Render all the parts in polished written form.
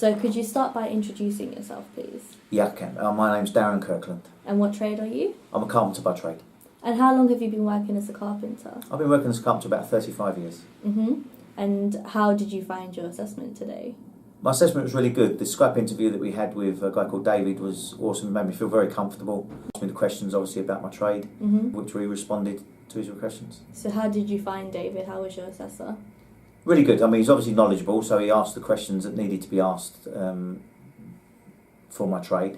So could you start by introducing yourself, please? Yeah, I can. My name's Darren Kirkland. And what trade are you? I'm a carpenter by trade. And how long have you been working as a carpenter? I've been working as a carpenter about 35 years. And how did you find your assessment today? My assessment was really good. The Skype interview that we had with a guy called David was awesome. It made me feel very comfortable. Asked me the questions, obviously, about my trade, which we responded to his questions. So how did you find David? How was your assessor? Really good. I mean, he's obviously knowledgeable, so he asked the questions that needed to be asked for my trade,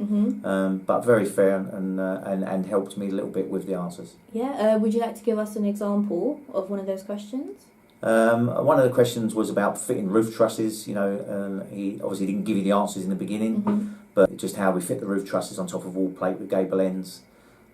but very fair and helped me a little bit with the answers. Yeah. Would you like to give us an example of one of those questions? One of the questions was about fitting roof trusses. You know, he obviously didn't give you the answers in the beginning, but just how we fit the roof trusses on top of wall plate with gable ends.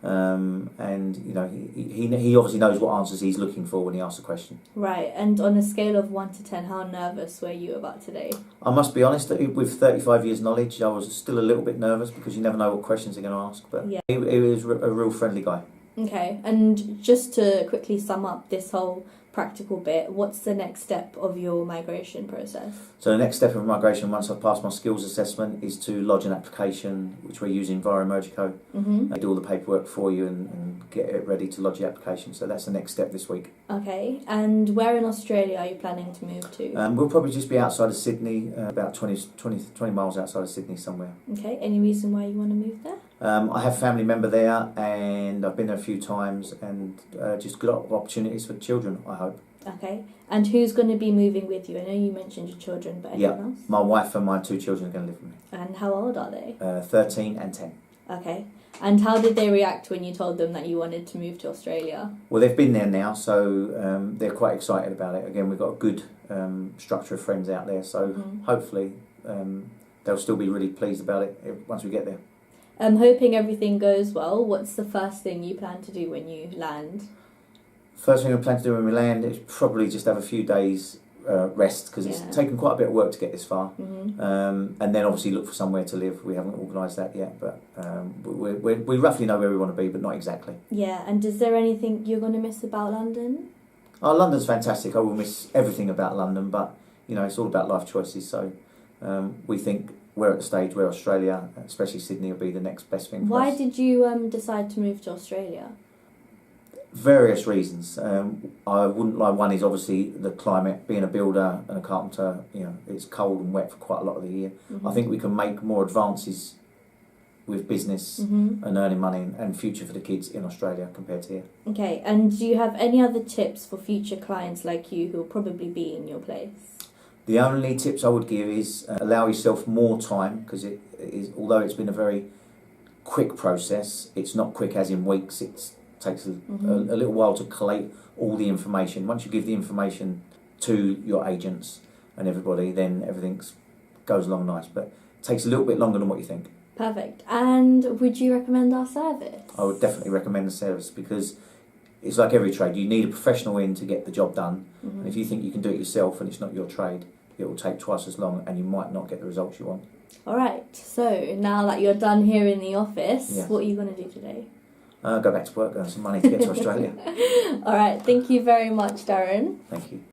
And you know, he obviously knows what answers he's looking for when he asks a question. Right. And on a scale of 1 to 10, how nervous were you about today? I must be honest, with 35 years knowledge, I was still a little bit nervous because you never know what questions they're going to ask. But yeah, he was a real friendly guy. Okay. And just to quickly sum up this whole practical bit, what's the next step of your migration process? So the next step of migration, once I've passed my skills assessment, is to lodge an application, which we're using via Emergico. They do all the paperwork for you and get it ready to lodge the application. So that's the next step this week. Okay. And where in Australia are you planning to move to? We'll probably just be outside of Sydney, about 20 miles outside of Sydney somewhere. Okay. Any reason why you want to move there? I have a family member there, and I've been there a few times, and just good opportunities for children, I hope. Okay. And who's going to be moving with you? I know you mentioned your children, but anyone else? My wife and my 2 children are going to live with me. And how old are they? 13 and 10. Okay. And how did they react when you told them that you wanted to move to Australia? Well, they've been there now, so they're quite excited about it. Again, we've got a good structure of friends out there, so hopefully they'll still be really pleased about it once we get there. I'm hoping everything goes well. What's the first thing you plan to do when you land? First thing I plan to do when we land is probably just have a few days rest, because it's taken quite a bit of work to get this far. And then obviously look for somewhere to live. We haven't organised that yet, but we roughly know where we want to be, but not exactly. Yeah, and is there anything you're going to miss about London? Oh, London's fantastic. I will miss everything about London, but you know, it's all about life choices. So we think we're at the stage where Australia, especially Sydney, will be the next best thing for us. Why did you decide to move to Australia? Various reasons. I wouldn't lie. One is obviously the climate. Being a builder and a carpenter, you know, it's cold and wet for quite a lot of the year. I think we can make more advances with business and earning money and future for the kids in Australia compared to here. Okay, and do you have any other tips for future clients like you who will probably be in your place? The only tips I would give is allow yourself more time, because it is, although it's been a very quick process, it's not quick as in weeks. It takes a little while to collate all the information. Once you give the information to your agents and everybody, then everything goes along nice. But it takes a little bit longer than what you think. Perfect. And would you recommend our service? I would definitely recommend the service, because it's like every trade. You need a professional in to get the job done. And if you think you can do it yourself and it's not your trade, it will take twice as long and you might not get the results you want. All right. So now that you're done here in the office, what are you going to do today? Go back to work, earn some money to get to Australia. All right. Thank you very much, Darren. Thank you.